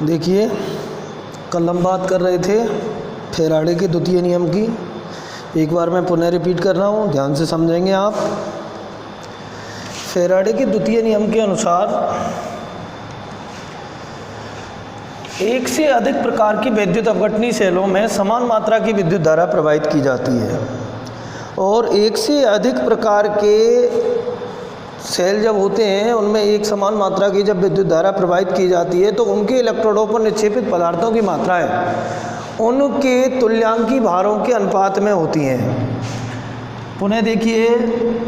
देखिए, कल हम बात कर रहे थे फैराडे के द्वितीय नियम की। एक बार मैं पुनः रिपीट कर रहा हूँ, ध्यान से समझेंगे आप। फैराडे के द्वितीय नियम के अनुसार एक से अधिक प्रकार की विद्युत अपघटनी सेलों में समान मात्रा की विद्युत धारा प्रवाहित की जाती है, और एक से अधिक प्रकार के सेल जब होते हैं उनमें एक समान मात्रा की जब विद्युत धारा प्रवाहित की जाती है तो उनके इलेक्ट्रोडों पर निक्षेपित पदार्थों की मात्राएं उनके तुल्यांकी भारों के अनुपात में होती हैं। पुनः देखिए,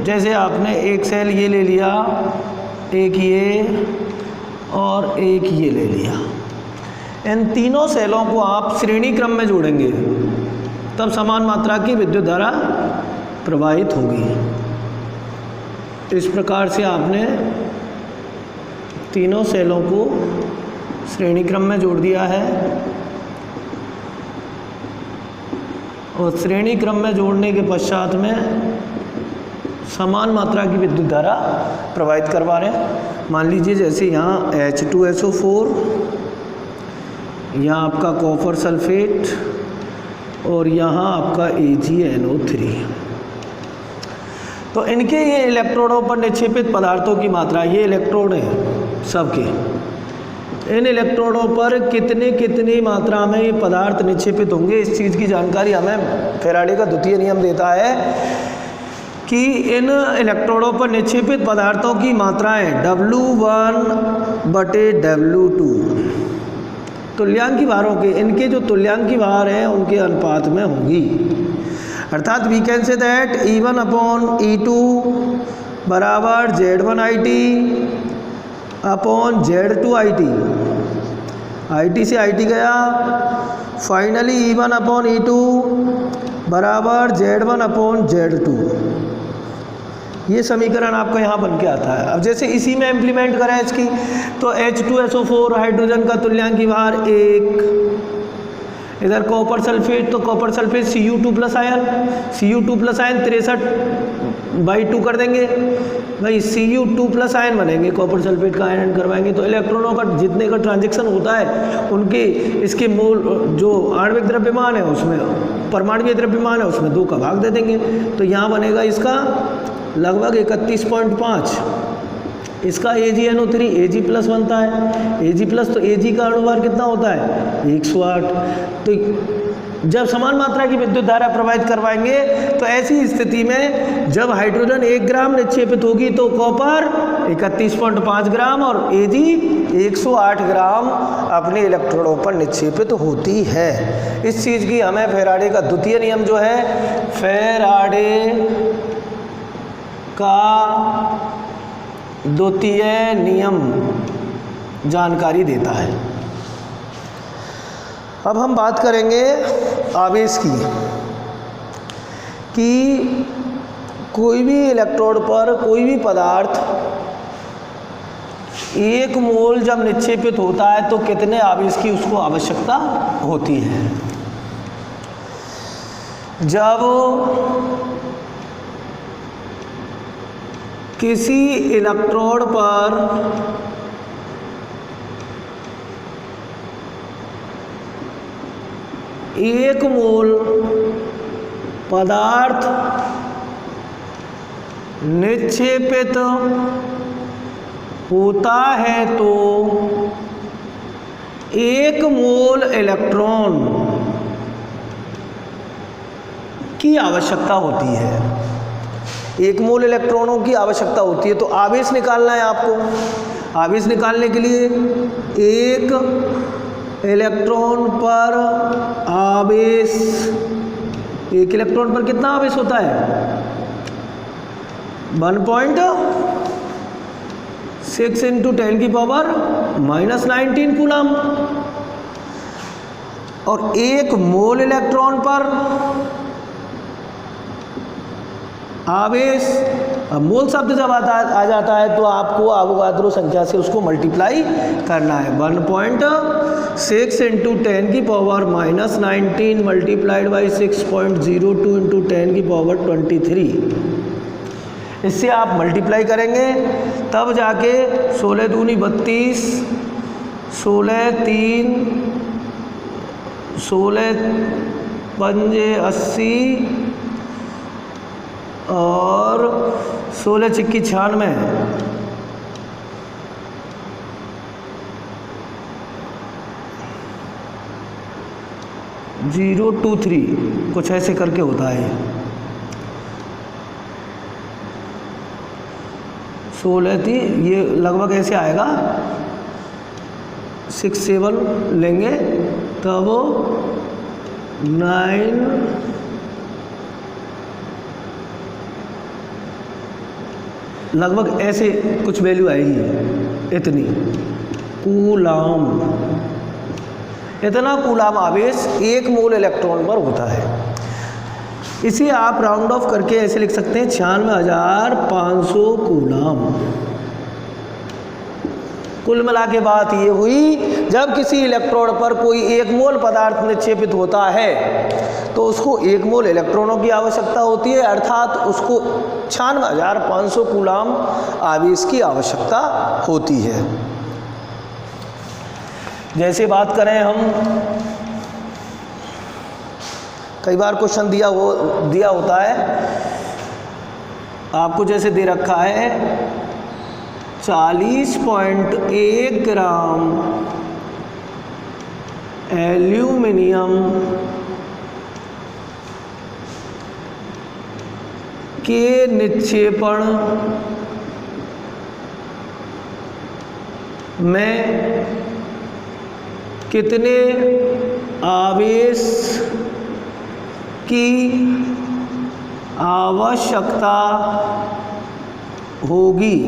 जैसे आपने एक सेल ये ले लिया, एक ये और एक ये ले लिया, इन तीनों सेलों को आप श्रेणी क्रम में जोड़ेंगे तब समान मात्रा की विद्युत धारा प्रवाहित होगी। इस प्रकार से आपने तीनों सेलों को श्रेणी क्रम में जोड़ दिया है, और श्रेणी क्रम में जोड़ने के पश्चात में समान मात्रा की विद्युत धारा प्रवाहित करवा रहे हैं। मान लीजिए जैसे यहाँ H2SO4, यहाँ आपका कॉपर सल्फेट और यहाँ आपका AgNO3। तो इनके ये इलेक्ट्रोडों पर निक्षेपित पदार्थों की मात्रा, ये इलेक्ट्रोड हैं सबके, इन इलेक्ट्रोडों पर कितने कितनी मात्रा में ये पदार्थ निक्षेपित होंगे, इस चीज़ की जानकारी हमें फैराडे का द्वितीय नियम देता है कि इन इलेक्ट्रोडों पर निक्षेपित पदार्थों की मात्राएं W1/W2 तुल्यांकी भारों के, इनके जो तुल्यांकी भार हैं उनके अनुपात में होंगी। अर्थात we can say that E1/E2 बराबर Z1IT अपॉन Z2IT। IT से IT गया, फाइनली E1/E2 बराबर Z1/Z2। ये समीकरण आपको यहाँ बन के आता है। अब जैसे इसी में इम्प्लीमेंट करें इसकी, तो H2SO4 हाइड्रोजन का तुल्यांकी भार 1, इधर कॉपर सल्फेट, तो copper sulphate Cu2+ ion, Cu2+ ion 63/2 कर देंगे भाई, Cu2+ आयन बनेंगे, कॉपर सल्फेट का आयन करवाएंगे तो इलेक्ट्रॉनों का जितने का ट्रांजैक्शन होता है उनके इसके मोल जो आणविक द्रव्यमान है उसमें, परमाणुवीय द्रव्यमान है उसमें 2 का भाग दे देंगे, तो यहाँ बनेगा इसका लगभग 31.5। इसका AgNO3 Ag+ बनता है, Ag+ तो Ag का अणुभार कितना होता है 108। तो जब समान मात्रा की विद्युत धारा प्रवाहित करवाएंगे तो ऐसी स्थिति में जब हाइड्रोजन 1 ग्राम निक्षेपित होगी तो कॉपर 31.5 ग्राम और Ag 108 ग्राम अपने इलेक्ट्रोडों पर निक्षेपित होती है। इस चीज़ की हमें फैराडे का द्वितीय नियम जो है, फैराडे का द्वितीय नियम जानकारी देता है। अब हम बात करेंगे आवेश की, कि कोई भी इलेक्ट्रोड पर कोई भी पदार्थ 1 मोल जब निक्षेपित होता है तो कितने आवेश की उसको आवश्यकता होती है। जब किसी इलेक्ट्रोड पर एक मोल पदार्थ निक्षेपित होता है तो 1 मोल इलेक्ट्रॉन की आवश्यकता होती है। 1 मोल इलेक्ट्रॉनों की आवश्यकता होती है। तो आवेश निकालना है आपको। आवेश निकालने के लिए एक इलेक्ट्रॉन पर आवेश, एक इलेक्ट्रॉन पर कितना आवेश होता है 1.6 × 10⁻⁻19 कूलम, और 1 मोल इलेक्ट्रॉन पर आवेश, अब मोल शब्द जब आ जाता है तो आपको अवोगाद्रो संख्या से उसको मल्टीप्लाई करना है। 1.6 × 10⁻⁻19 मल्टीप्लाइड बाई 6.02 × 10⁻23। इससे आप मल्टीप्लाई करेंगे तब जाके 16 दूनी 32, 16 पंजे 80 और 16 चिक्की 96, 023 कुछ ऐसे करके होता है। 16 थी, ये लगभग ऐसे आएगा, 6 7 लेंगे तब 9 लगभग ऐसे कुछ वैल्यू आएगी। इतनी कूलाम, इतना कूलाम आवेश 1 मोल इलेक्ट्रॉन पर होता है। इसे आप राउंड ऑफ करके ऐसे लिख सकते हैं 96,500 कूलाम। कुल मिला के बात ये हुई, जब किसी इलेक्ट्रोड पर कोई 1 मोल पदार्थ निक्षेपित होता है तो उसको 1 मोल इलेक्ट्रॉनों की आवश्यकता होती है, अर्थात उसको 96,500 कूलाम आवेश की आवश्यकता होती है। जैसे बात करें हम, कई बार क्वेश्चन दिया होता है आपको, जैसे दे रखा है 40.1 ग्राम एल्यूमिनियम के निक्षेपण में कितने आवेश की आवश्यकता होगी,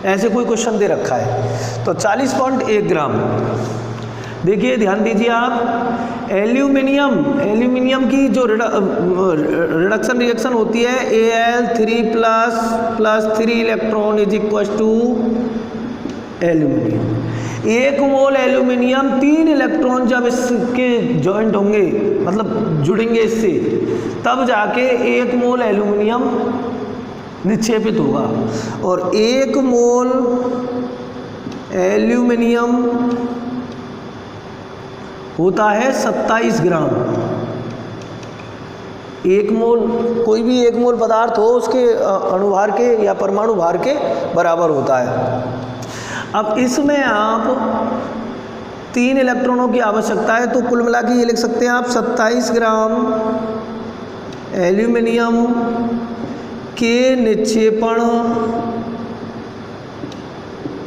ऐसे कोई क्वेश्चन दे रखा है। तो 40.1 ग्राम, देखिए ध्यान दीजिए आप, एल्यूमिनियम की जो रिडक्शन रिएक्शन होती है, Al3++3 electron is equal to aluminium. 1 mole aluminium 3 electron जब इसके जॉइंट होंगे, मतलब जुड़ेंगे इससे, तब जाके 1 मोल एल्यूमिनियम निक्षेपित होगा। और 1 मोल एल्यूमिनियम होता है 27 ग्राम। 1 मोल, कोई भी 1 मोल पदार्थ हो उसके अणुभार के या परमाणु भार के बराबर होता है। अब इसमें आप 3 इलेक्ट्रॉनों की आवश्यकता है, तो कुल मिला के ये लिख सकते हैं आप 27 ग्राम एल्यूमिनियम के निक्षेपण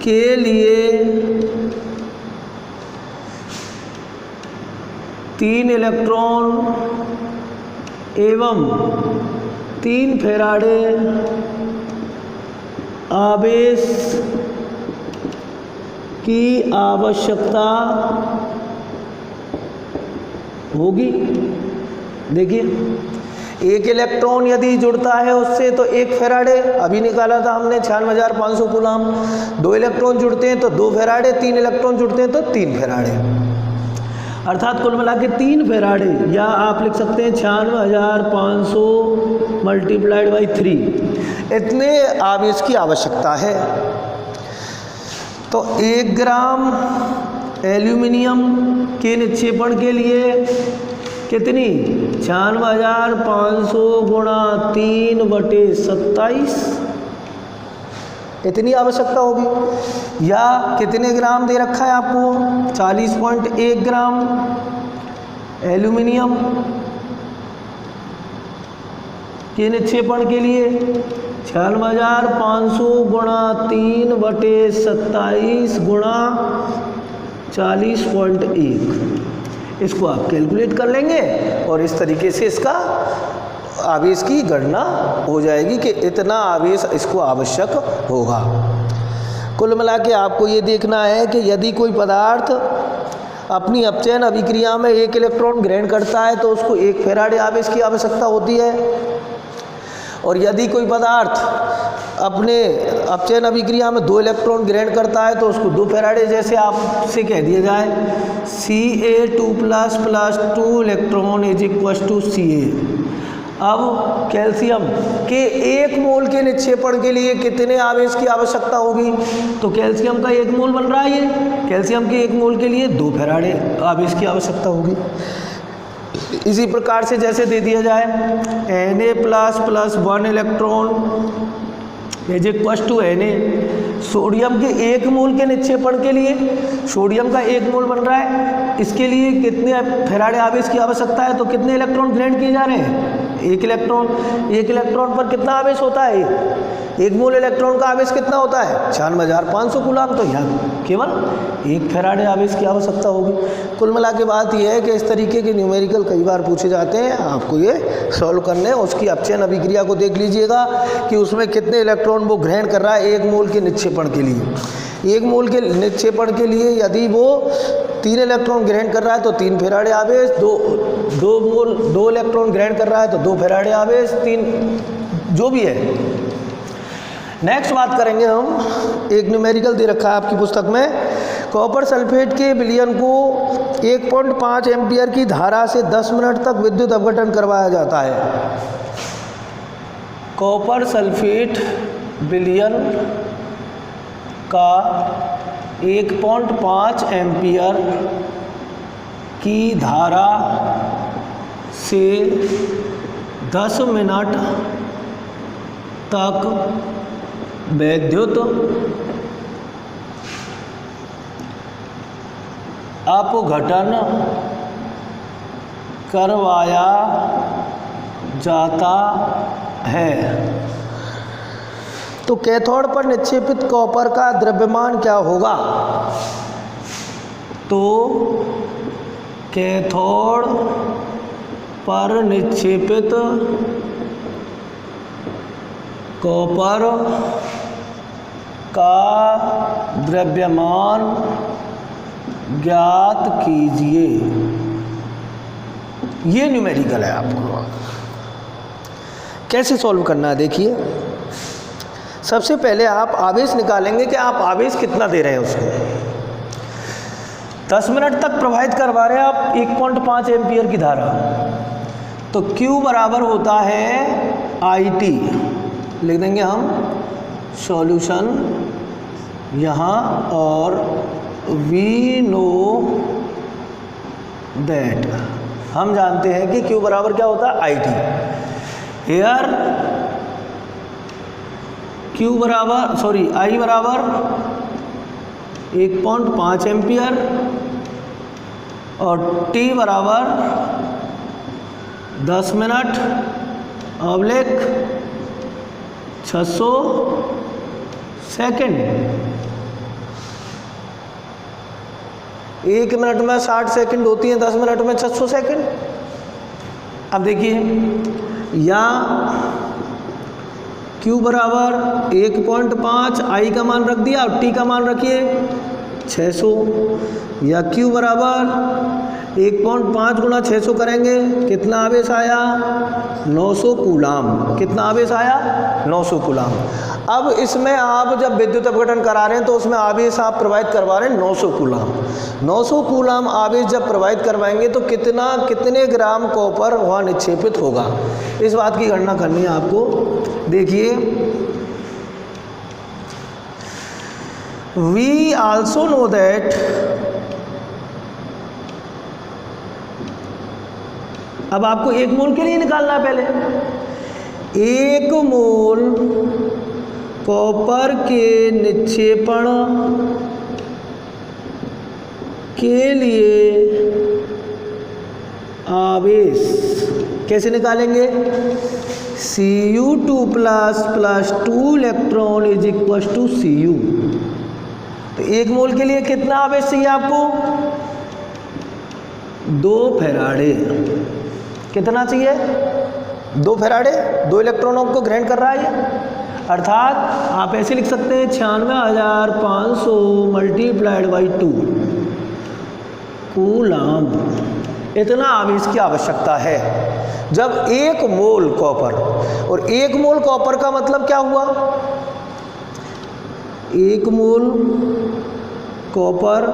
के लिए 3 इलेक्ट्रॉन एवं 3 फेराडे आवेश की आवश्यकता होगी। देखिए, 1 इलेक्ट्रॉन यदि जुड़ता है उससे तो 1 फेराडे, अभी निकाला था हमने 96,500 कूलाम। 2 इलेक्ट्रॉन जुड़ते हैं तो 2 फेराडे, 3 इलेक्ट्रॉन जुड़ते हैं तो 3 फेराडे, अर्थात कुल मिला के 3 फेराडे, या आप लिख सकते हैं 96,500 मल्टीप्लाइड बाई 3, इतने आवेश की आवश्यकता है। तो 1 ग्राम एल्यूमिनियम के निक्षेपण के लिए कितनी, 96,500 गुणा 3/27, इतनी आवश्यकता होगी। या कितने ग्राम दे रखा है आपको, 40.1 ग्राम एल्यूमिनियम के निक्षेपण के लिए 96,500 गुणा 3/27 गुणा 40.1, इसको आप कैलकुलेट कर लेंगे और इस तरीके से इसका आवेश की गणना हो जाएगी कि इतना आवेश इसको आवश्यक होगा। कुल मिला के आपको ये देखना है कि यदि कोई पदार्थ अपनी अपचयन अभिक्रिया में 1 इलेक्ट्रॉन ग्रहण करता है तो उसको 1 फेराडे आवेश की आवश्यकता होती है, और यदि कोई पदार्थ अपने अपचयन अभिक्रिया में 2 इलेक्ट्रॉन ग्रहण करता है तो उसको 2 फेराडे, जैसे आपसे कह दिया जाए Ca2++2 electron is equal to Ca। अब कैल्शियम के 1 मोल के निक्षेपण के लिए कितने आवेश की आवश्यकता होगी? तो कैल्शियम का 1 मोल बन रहा है, ये कैल्शियम के 1 मोल के लिए 2 फैराडे आवेश की आवश्यकता होगी। इसी प्रकार से जैसे दे दिया जाए Na++ 1 electron is equal to Na, sodium के 1 मोल के निक्षेपण के लिए सोडियम का 1 मोल बन रहा है, इसके लिए कितने फैराडे आवेश की आवश्यकता है? तो कितने इलेक्ट्रॉन ग्रहण किए जा रहे हैं? 1 इलेक्ट्रॉन। 1 इलेक्ट्रॉन पर कितना आवेश होता है? 1 मोल इलेक्ट्रॉन का आवेश कितना होता है? 96,500 कूलम। तो यहाँ केवल 1 फैराडे आवेश की आवश्यकता होगी। कुल मिला के बात यह है कि इस तरीके के न्यूमेरिकल कई बार पूछे जाते हैं, आपको ये सॉल्व करने, उसकी अपचयन अभिक्रिया को देख लीजिएगा कि उसमें कितने इलेक्ट्रॉन वो ग्रहण कर रहा है 1 मोल के निक्षेपण के लिए। 1 मोल के निक्षेपण के लिए यदि वो 3 इलेक्ट्रॉन ग्रहण कर रहा है तो 3 फैराडे आवेश, 2 इलेक्ट्रॉन ग्रहण कर रहा है तो 2 फैराडे आवेश, 3 जो भी है। नेक्स्ट बात करेंगे हम, एक न्यूमेरिकल दे रखा है आपकी पुस्तक में, कॉपर सल्फेट के विलयन को 1.5 एम्पियर की धारा से 10 मिनट तक विद्युत अपघटन करवाया जाता है। कॉपर सल्फेट विलयन का 1.5 एम्पियर की धारा से 10 मिनट तक विद्युत अपघटन करवाया जाता है। तो कैथोड पर निक्षेपित कॉपर का द्रव्यमान क्या होगा? तो कैथोड पर निक्षेपित कॉपर का द्रव्यमान ज्ञात कीजिए। ये न्यूमेरिकल है, आपको कैसे सॉल्व करना है देखिए। सबसे पहले आप आवेश निकालेंगे कि आप आवेश कितना दे रहे हैं उसको। 10 मिनट तक प्रवाहित करवा रहे हैं आप 1.5 एम्पियर की धारा, तो Q बराबर होता है IT, लिख देंगे हम सॉल्यूशन यहाँ, और वी नो दैट, हम जानते हैं कि Q बराबर क्या होता है IT। हेयर I बराबर 1.5 एम्पियर और T बराबर 10 मिनट ऑब्लिक 600 सेकेंड। 1 मिनट में 60 सेकंड होती है, 10 मिनट में 600 सेकंड। अब देखिए, या Q बराबर 1.5, I का मान रख दिया और T का मान रखिए 600, या Q बराबर 1.5 गुणा 600 करेंगे, कितना आवेश आया? 900 कूलाम। कितना आवेश आया? 900 कूलाम। अब इसमें आप जब विद्युत अपघटन करा रहे हैं तो उसमें आवेश आप प्रवाहित करवा रहे हैं 900 कूलाम। 900 कूलाम आवेश जब प्रवाहित करवाएंगे तो कितने ग्राम कॉपर वहाँ निक्षेपित होगा, इस बात की गणना करनी है आपको। देखिए, वी आल्सो नो दैट, अब आपको 1 मोल के लिए निकालना है पहले। 1 मोल कॉपर के निक्षेपण के लिए आवेश कैसे निकालेंगे? Cu2 plus 2 electron is equal to Cu। तो 1 मोल के लिए कितना आवेश चाहिए आपको? 2 फैराडे। कितना चाहिए? 2 फैराडे। 2 इलेक्ट्रॉनों को ग्रहण कर रहा है, अर्थात आप ऐसे लिख सकते हैं 96,500 मल्टीप्लाइड बाई 2 कूलाम। इतना आवेश की आवश्यकता है जब 1 मोल कॉपर, और 1 मोल कॉपर का मतलब क्या हुआ? 1 मोल कॉपर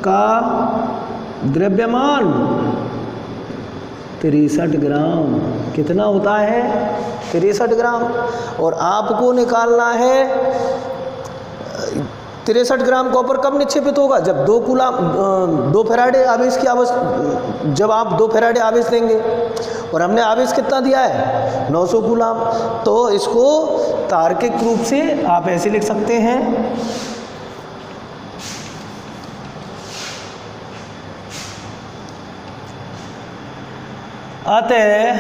का द्रव्यमान 63 ग्राम। कितना होता है? 63 ग्राम। और आपको निकालना है 63 ग्राम कॉपर कब निक्षेपित होगा? जब 2 फैराडे आवेश की जब आप 2 फैराडे आवेश देंगे, और हमने आवेश कितना दिया है? 900 कूलाम। तो इसको तार्किक रूप से आप ऐसे लिख सकते हैं, अतः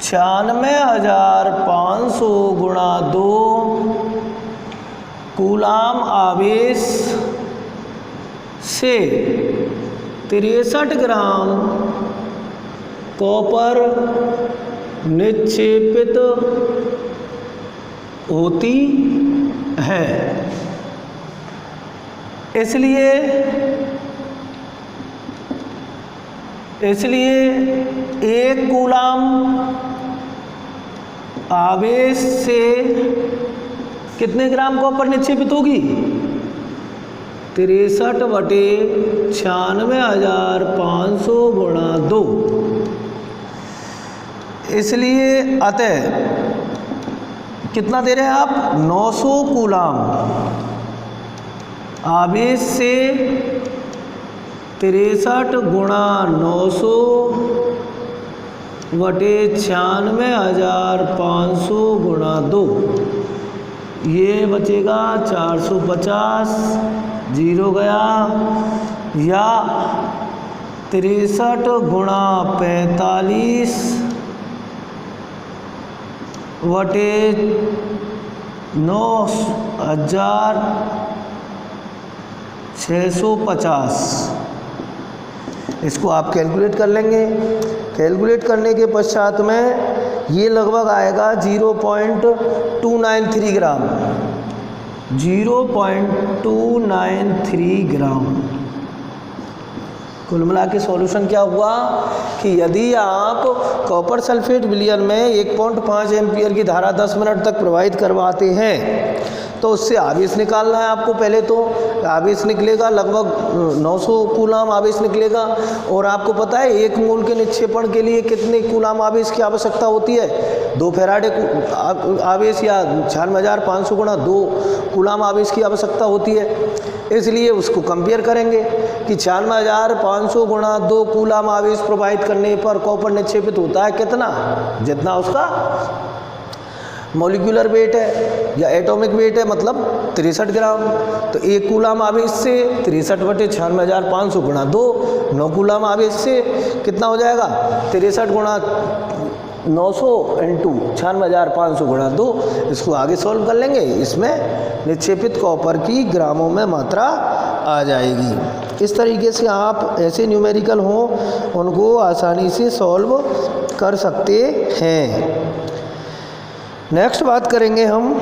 96,500 गुणा 2 कूलाम आवेश से 63 ग्राम कॉपर निक्षेपित होती है। इसलिए 1 कूलाम आवेश से कितने ग्राम कॉपर निक्षेपित होगी? 63/96,500 गुणा 2। इसलिए अतः कितना दे रहे हैं आप? 900 कूलाम आवेश से 63 गुणा 900 बटे 96,500 गुणा 2, ये बचेगा 450, 0 गया, या 63 गुणा 45 बटे 9,650। इसको आप कैलकुलेट कर लेंगे। कैलकुलेट करने के पश्चात में ये लगभग आएगा 0.293 ग्राम। 0.293 ग्राम। कुल मिला के सॉल्यूशन क्या हुआ कि यदि आप कॉपर सल्फेट विलयन में 1.5 एम्पियर की धारा 10 मिनट तक प्रवाहित करवाते हैं तो उससे आवेश निकालना है आपको। पहले तो आवेश निकलेगा लगभग 900 कूलाम आवेश निकलेगा, और आपको पता है 1 मोल के निक्षेपण के लिए कितने कूलाम आवेश की आवश्यकता होती है? 2 फैराडे आवेश या 96,500 गुणा 2 कूलाम आवेश की आवश्यकता होती है। इसलिए उसको कंपेयर करेंगे कि 96,500 गुणा 2 कूलाम आवेश प्रवाहित करने पर कॉपर निक्षेपित होता है कितना? जितना उसका मॉलिक्यूलर वेट है या एटॉमिक वेट है, मतलब 63 ग्राम। तो 1 कूलाम आवेश से 63/96,500 गुणा 2, 9 कूलाम आवेश से कितना हो जाएगा? 63 गुणा 900 इंटू 96,500 गुणा 2। इसको आगे सॉल्व कर लेंगे, इसमें निक्षेपित कॉपर की ग्रामों में मात्रा आ जाएगी। इस तरीके से आप ऐसे न्यूमेरिकल हों उनको आसानी से सॉल्व कर सकते हैं। नेक्स्ट बात करेंगे हम,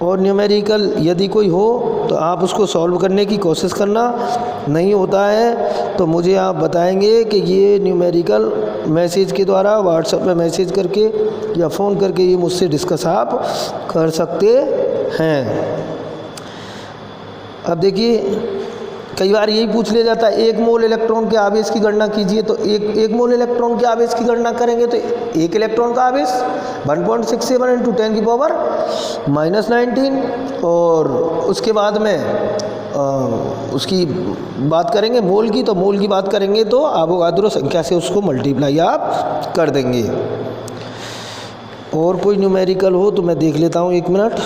और न्यूमेरिकल यदि कोई हो तो आप उसको सॉल्व करने की कोशिश करना। नहीं होता है तो मुझे आप बताएंगे कि ये न्यूमेरिकल मैसेज के द्वारा व्हाट्सएप में मैसेज करके या फ़ोन करके ये मुझसे डिस्कस आप कर सकते हैं। अब देखिए, कई बार यही पूछ लिया जाता है 1 मोल इलेक्ट्रॉन के आवेश की गणना कीजिए। तो एक मोल इलेक्ट्रॉन के आवेश की गणना करेंगे तो 1 इलेक्ट्रॉन का आवेश 1.67 इंटू 10⁻⁻19, और उसके बाद में उसकी बात करेंगे मोल की। तो मोल की बात करेंगे तो एवोगाद्रो संख्या से उसको मल्टीप्लाई आप कर देंगे। और कोई न्यूमेरिकल हो तो मैं देख लेता हूँ, 1 मिनट।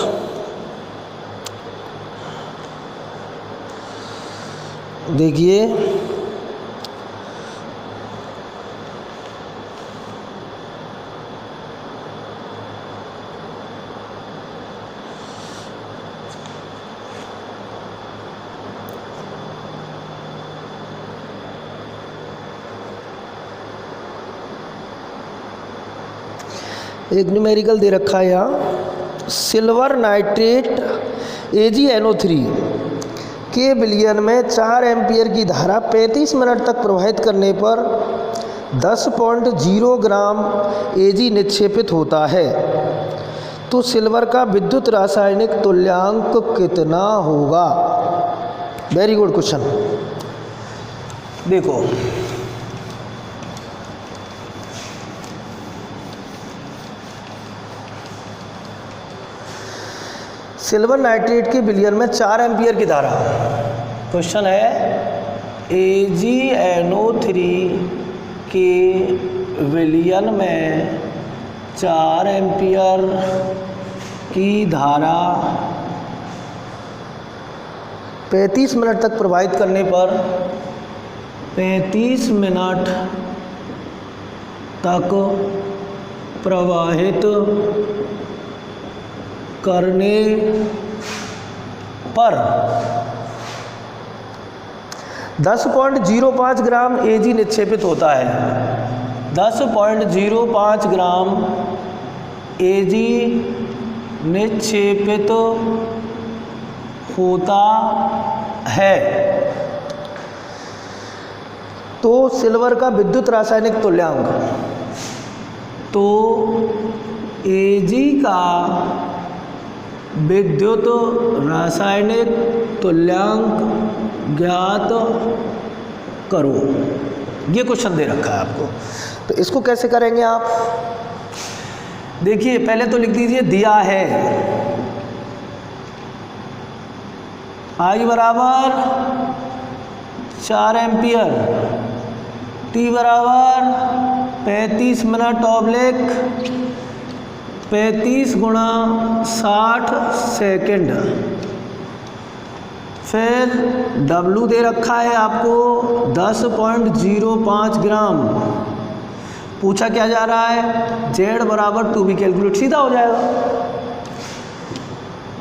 देखिए, एक न्यूमेरिकल दे रखा है यहाँ। सिल्वर नाइट्रेट AgNO3 के विलयन में 4 एम्पियर की धारा 35 मिनट तक प्रवाहित करने पर 10.0 ग्राम Ag निक्षेपित होता है। तो सिल्वर का विद्युत रासायनिक तुल्यांक कितना होगा? Very good question. देखो सिल्वर नाइट्रेट के विलयन में 4 एम्पियर की धारा। क्वेश्चन है AgNO3 के विलयन में 4 एम्पियर की धारा 35 मिनट तक प्रवाहित करने पर 35 मिनट तक प्रवाहित करने पर 10.05 ग्राम Ag निक्षेपित होता है। 10.05 ग्राम Ag निक्षेपित होता है। तो सिल्वर का विद्युत रासायनिक तुल्यांक, तो Ag का विद्युत रासायनिक तुल्यांक ज्ञात करो। ये क्वेश्चन दे रखा है आपको, तो इसको कैसे करेंगे आप? देखिए पहले तो लिख दीजिए दिया है I बराबर 4 एम्पियर, T बराबर 35 मिनट ऑब्लिक 35 गुणा 60 सेकेंड। फिर W दे रखा है आपको 10.05 ग्राम। पूछा क्या जा रहा है? Z बराबर टू बी कैलकुलेट, सीधा हो जाएगा।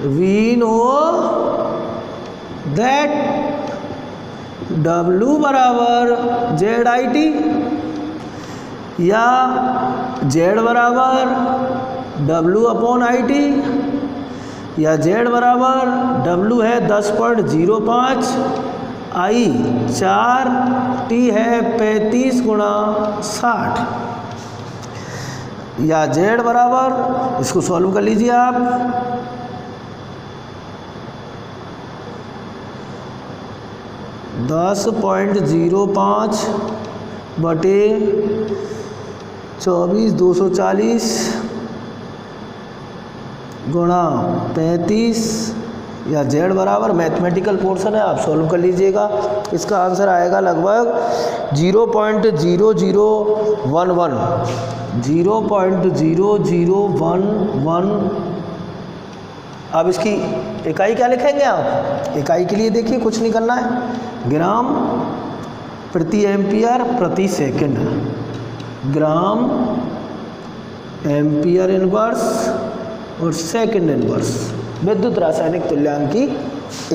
वी नो दैट W बराबर ZIT या Z बराबर W/IT या Z बराबर W है 10.05, I 4, T है 35 गुणा 60 या Z बराबर, इसको सॉल्व कर लीजिए आप, (10.05 बटे 24,240 गुणा 35 या Z बराबर, मैथमेटिकल पोर्शन है आप सॉल्व कर लीजिएगा। इसका आंसर आएगा लगभग 0.0011 0.0011। अब इसकी इकाई क्या लिखेंगे आप? इकाई के लिए देखिए कुछ नहीं करना है, ग्राम प्रति एम्पियर प्रति सेकंड, ग्राम एम्पियर इनवर्स और सेकंड इनवर्स। विद्युत रासायनिक तुल्यांक की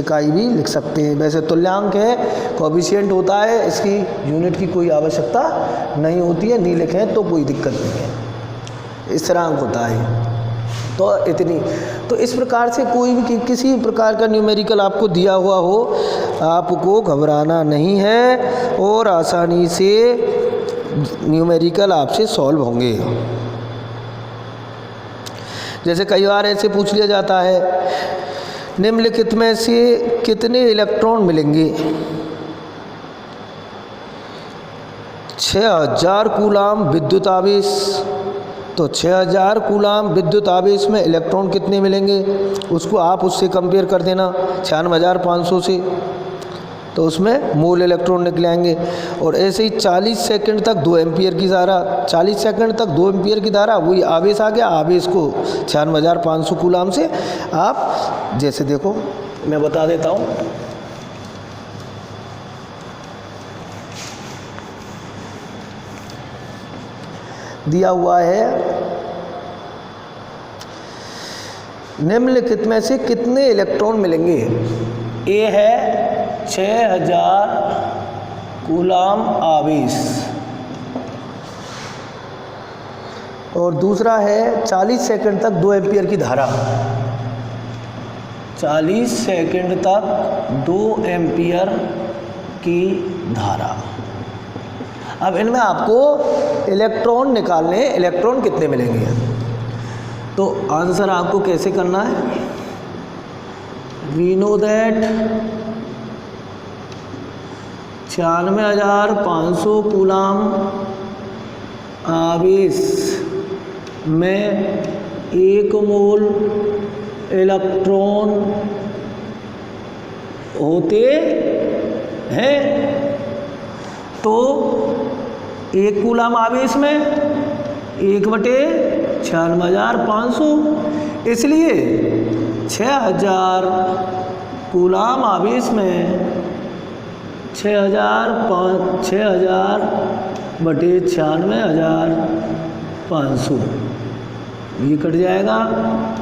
इकाई भी लिख सकते हैं। वैसे तुल्यांक है, कोएफिशिएंट होता है, इसकी यूनिट की कोई आवश्यकता नहीं होती है, नहीं लिखें तो कोई दिक्कत नहीं है, स्थिरांक होता है। तो इतनी, तो इस प्रकार से कोई भी किसी प्रकार का न्यूमेरिकल आपको दिया हुआ हो, आपको घबराना नहीं है और आसानी से न्यूमेरिकल आपसे सॉल्व होंगे। जैसे कई बार ऐसे पूछ लिया जाता है, निम्नलिखित में से कितने इलेक्ट्रॉन मिलेंगे? 6000 कूलाम विद्युत आवेश, तो 6000 कूलाम विद्युत आवेश में इलेक्ट्रॉन कितने मिलेंगे? उसको आप उससे कंपेयर कर देना 96,500 से, तो उसमें मोल इलेक्ट्रॉन निकले आएंगे। और ऐसे ही 40 सेकंड तक 2 एम्पियर की धारा, 40 सेकंड तक 2 एम्पियर की धारा, वही आवेश आ गया। आवेश को 96,500 कूलाम से आप, जैसे देखो मैं बता देता हूँ, दिया हुआ है निम्नलिखित में से कितने इलेक्ट्रॉन मिलेंगे? ए है 6000 कूलाम आवेश और दूसरा है 40 सेकंड तक 2 एम्पियर की धारा। 40 सेकंड तक 2 एम्पियर की धारा। अब इनमें आपको इलेक्ट्रॉन निकालने, इलेक्ट्रॉन कितने मिलेंगे? तो आंसर आपको कैसे करना है? वी नो दैट 96,500 कूलाम आवेश में 1 मोल इलेक्ट्रॉन होते हैं। तो 1 कूलाम आवेश में 1/96,500, इसलिए 6,000 कूलाम आवेश में 6,000/96,500 ये कट जाएगा,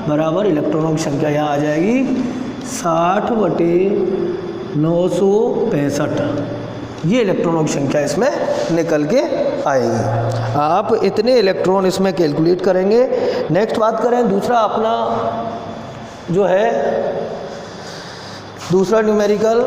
बराबर इलेक्ट्रॉनों की संख्या यहाँ आ जाएगी 60/965। ये इलेक्ट्रॉनों की संख्या इसमें निकल के आएगी। आप इतने इलेक्ट्रॉन इसमें कैलकुलेट करेंगे। नेक्स्ट बात करें, दूसरा अपना जो है दूसरा न्यूमेरिकल